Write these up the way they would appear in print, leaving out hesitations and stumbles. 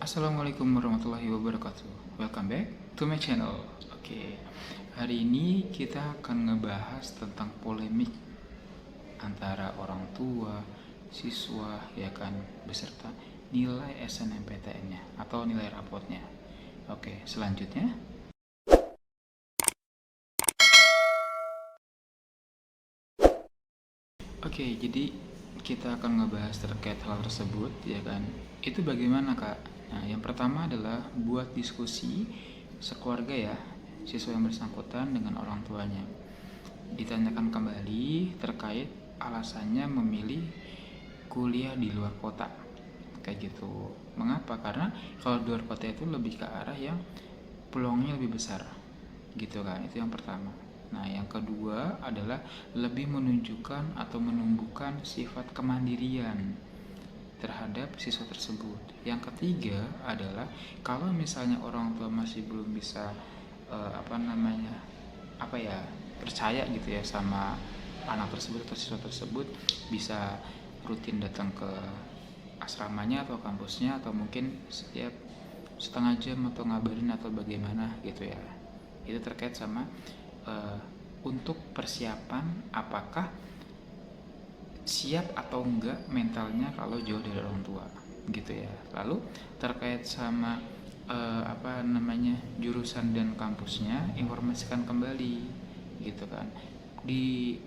Assalamualaikum warahmatullahi wabarakatuh. Welcome back to my channel. Oke, hari ini kita akan ngebahas tentang polemik antara orang tua, siswa, ya kan, beserta nilai SNMPTN-nya atau nilai rapotnya. Oke, selanjutnya. Oke, jadi kita akan ngebahas terkait hal tersebut, ya kan. Itu bagaimana, Kak? Nah, yang pertama adalah buat diskusi sekeluarga ya, siswa yang bersangkutan dengan orang tuanya. Ditanyakan kembali terkait alasannya memilih kuliah di luar kota. Kayak gitu. Mengapa? Karena kalau di luar kota itu lebih ke arah yang peluangnya lebih besar. Gitu kan. Itu yang pertama. Nah, yang kedua adalah lebih menunjukkan atau menumbuhkan sifat kemandirian terhadap siswa tersebut. Yang ketiga adalah kalau misalnya orang tua masih belum bisa percaya gitu ya sama anak tersebut atau siswa tersebut, bisa rutin datang ke asramanya atau kampusnya, atau mungkin setiap setengah jam atau ngabarin atau bagaimana gitu ya. Itu terkait sama untuk persiapan apakah siap atau enggak mentalnya kalau jauh dari orang tua gitu ya. Lalu terkait sama jurusan dan kampusnya, informasikan kembali gitu kan. Di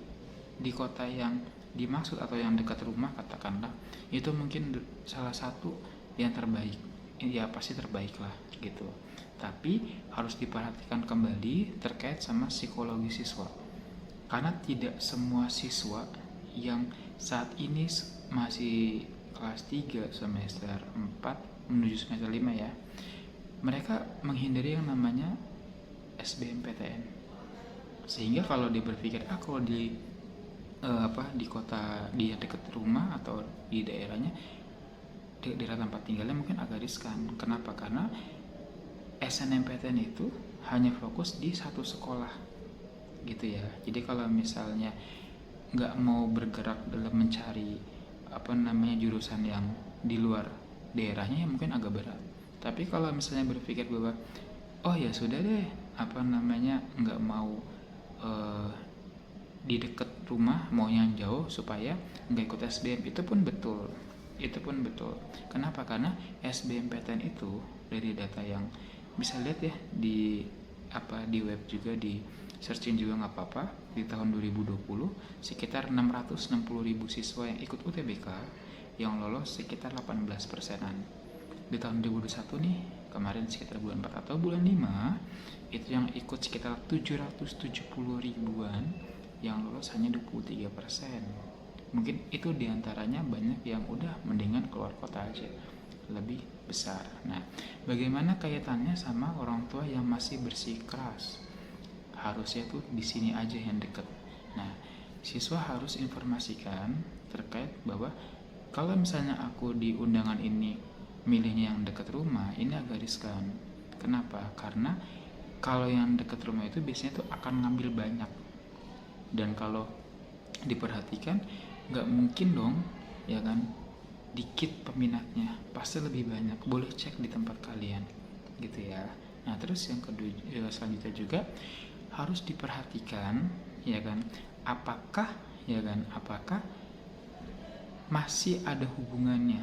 kota yang dimaksud atau yang dekat rumah katakanlah, itu mungkin salah satu yang terbaik, ya pasti terbaik lah gitu. Tapi harus diperhatikan kembali terkait sama psikologi siswa, karena tidak semua siswa yang saat ini masih kelas 3 semester 4 menuju semester 5 ya, mereka menghindari yang namanya SBMPTN. Sehingga kalau dia berpikir kalau di kota dia dekat rumah atau di daerahnya, di daerah tempat tinggalnya mungkin agak riskan. Kenapa? Karena SNMPTN itu hanya fokus di satu sekolah gitu ya. Jadi kalau misalnya nggak mau bergerak dalam mencari jurusan yang di luar daerahnya, ya mungkin agak berat. Tapi kalau misalnya berpikir bahwa oh ya sudah deh, nggak mau di dekat rumah, mau yang jauh supaya nggak ikut SBM, itu pun betul. Kenapa? Karena SBMPTN itu dari data yang bisa lihat ya di web juga, di searching juga nggak apa-apa, di tahun 2020 sekitar 660.000 siswa yang ikut UTBK, yang lolos sekitar 18%-an. Di tahun 2021 nih, kemarin sekitar bulan 4 atau bulan 5, itu yang ikut sekitar 770 ribuan, yang lolos hanya 23%. Mungkin itu diantaranya banyak yang udah mendingan keluar kota aja, lebih besar. Nah, bagaimana kaitannya sama orang tua yang masih bersikeras? Harusnya tuh di sini aja yang deket. Nah, siswa harus informasikan terkait bahwa kalau misalnya aku di undangan ini milihnya yang dekat rumah, ini agak riskan. Kenapa? Karena kalau yang dekat rumah itu biasanya tuh akan ngambil banyak, dan kalau diperhatikan nggak mungkin dong ya kan dikit peminatnya, pasti lebih banyak. Boleh cek di tempat kalian gitu ya. Nah, terus yang kedua, selanjutnya juga harus diperhatikan ya kan, apakah masih ada hubungannya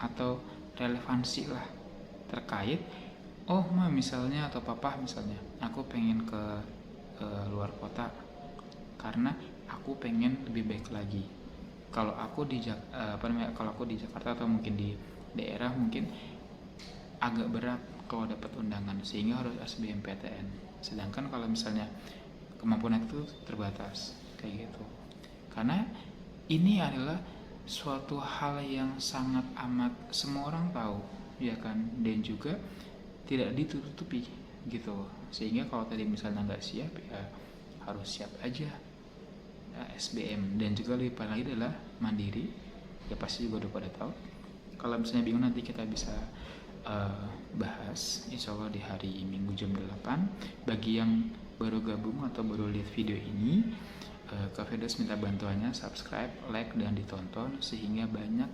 atau relevansi lah terkait misalnya, atau papa misalnya, aku pengen ke luar kota karena aku pengen lebih baik lagi. Kalau aku di Jakarta atau mungkin di daerah, mungkin agak berat kalau dapat undangan sehingga harus SBMPTN. Sedangkan kalau misalnya kemampuan itu terbatas kayak gitu. Karena ini adalah suatu hal yang sangat amat semua orang tahu ya kan, dan juga tidak ditutupi gitu. Sehingga kalau tadi misalnya nggak siap, ya harus siap aja SBM. Dan juga lebih parah lagi adalah mandiri, ya pasti juga udah pada tahu. Kalau misalnya bingung, nanti kita bisa bahas insya Allah di hari Minggu jam 8. Bagi yang baru gabung atau baru lihat video ini, Kak Firdaus minta bantuannya subscribe, like, dan ditonton sehingga banyak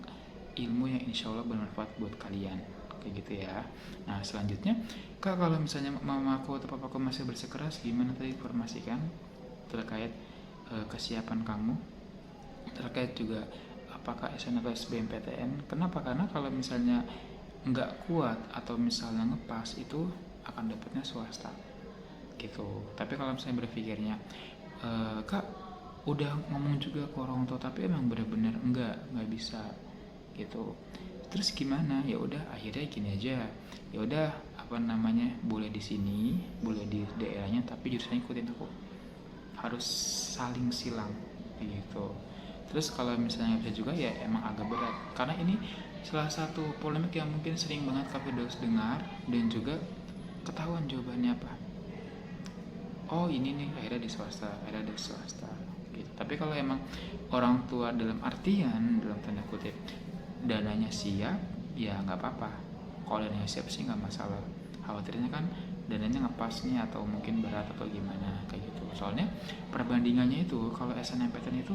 ilmu yang insya Allah bermanfaat buat kalian kayak gitu ya. Nah selanjutnya, Kak, kalau misalnya mamaku atau papaku masih bersikeras, gimana tadi informasikan terkait kesiapan kamu, terkait juga apakah SN atau SBMPTN. Kenapa? Karena kalau misalnya nggak kuat atau misalnya ngepas itu akan dapatnya swasta gitu. Tapi kalau misalnya berpikirnya, Kak udah ngomong juga ke orang tua tapi emang bener-bener nggak bisa gitu, terus gimana? Ya udah akhirnya gini aja, ya udah apa namanya, boleh di sini, boleh di daerahnya, tapi jurusannya ikutin aku, harus saling silang gitu. Terus kalau misalnya bisa juga ya emang agak berat, karena ini salah satu polemik yang mungkin sering banget Kak Firdaus dengar dan juga ketahuan jawabannya apa. Oh ini nih akhirnya di swasta, akhirnya di swasta gitu. Tapi kalau emang orang tua dalam artian dalam tanda kutip dananya siap, ya nggak apa-apa. Kalau dananya siap sih nggak masalah. Khawatirnya kan dananya ngepasnya atau mungkin berat atau gimana kayak gitu. Soalnya perbandingannya itu kalau SNMPTN itu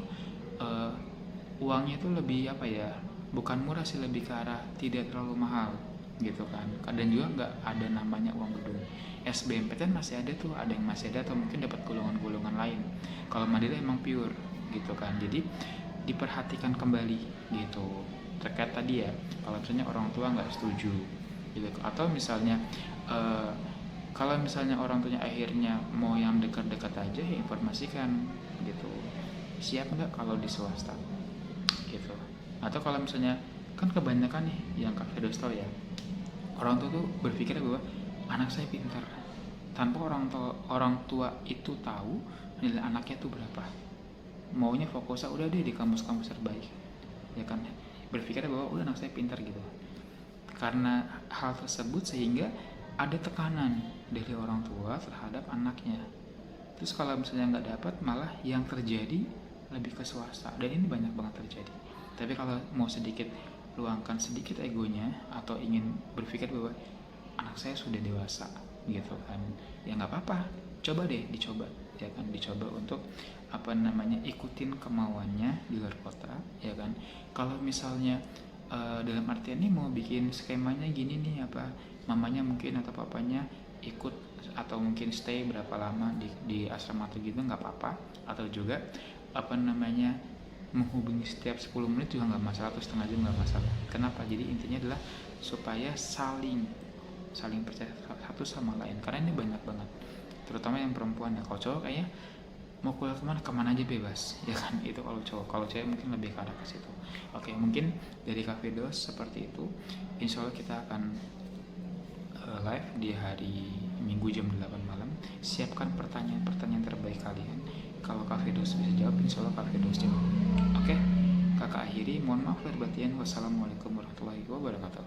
uangnya itu lebih apa ya, bukan murah sih, lebih ke arah tidak terlalu mahal gitu kan. Dan juga nggak ada namanya uang gedung. SBMPTN masih ada tuh, ada yang masih ada atau mungkin dapat golongan-golongan lain. Kalau Madura emang pure gitu kan. Jadi diperhatikan kembali gitu terkait tadi ya, kalau misalnya orang tua nggak setuju gitu, atau misalnya kalau misalnya orang tuanya akhirnya mau yang dekat-dekat aja, ya informasikan gitu, siap nggak kalau di swasta gitu. Atau kalau misalnya kan kebanyakan nih yang Kak Firdaus tahu ya, orang tua tuh berpikir bahwa anak saya pintar tanpa orang tua itu tahu nilai anaknya tuh berapa, maunya fokusnya udah deh di kampus-kampus terbaik ya kan, berpikir bahwa udah anak saya pintar gitu. Karena hal tersebut sehingga ada tekanan dari orang tua terhadap anaknya. Terus kalau misalnya nggak dapat, malah yang terjadi lebih ke swasta, dan ini banyak banget terjadi. Tapi kalau mau sedikit luangkan sedikit egonya atau ingin berpikir bahwa anak saya sudah dewasa gitu kan, ya nggak apa-apa, coba deh dicoba ya kan, dicoba untuk apa namanya ikutin kemauannya di luar kota ya kan. Kalau misalnya dalam artian ini mau bikin skemanya gini nih, apa mamanya mungkin atau papanya ikut atau mungkin stay berapa lama di asrama atau gitu, nggak apa-apa. Atau juga apa namanya menghubungi setiap 10 menit juga nggak masalah, atau setengah jam nggak masalah. Kenapa? Jadi intinya adalah supaya saling percaya satu sama lain, karena ini banyak banget terutama yang perempuan ya. Kalau cowok kayaknya mau kuliah kemana aja bebas ya kan, itu kalau cowok. Kalau cewek mungkin lebih ke arah ke situ. Oke, mungkin dari Kak Firdaus seperti itu. Insya Allah kita akan live di hari Minggu jam 8 malam. Siapkan pertanyaan terbaik kalian. Kalau Kak Firdaus bisa jawab, insya Allah Kak Firdaus jawab. Oke, kakak akhiri, mohon maaf lahir batin. Wassalamualaikum warahmatullahi wabarakatuh.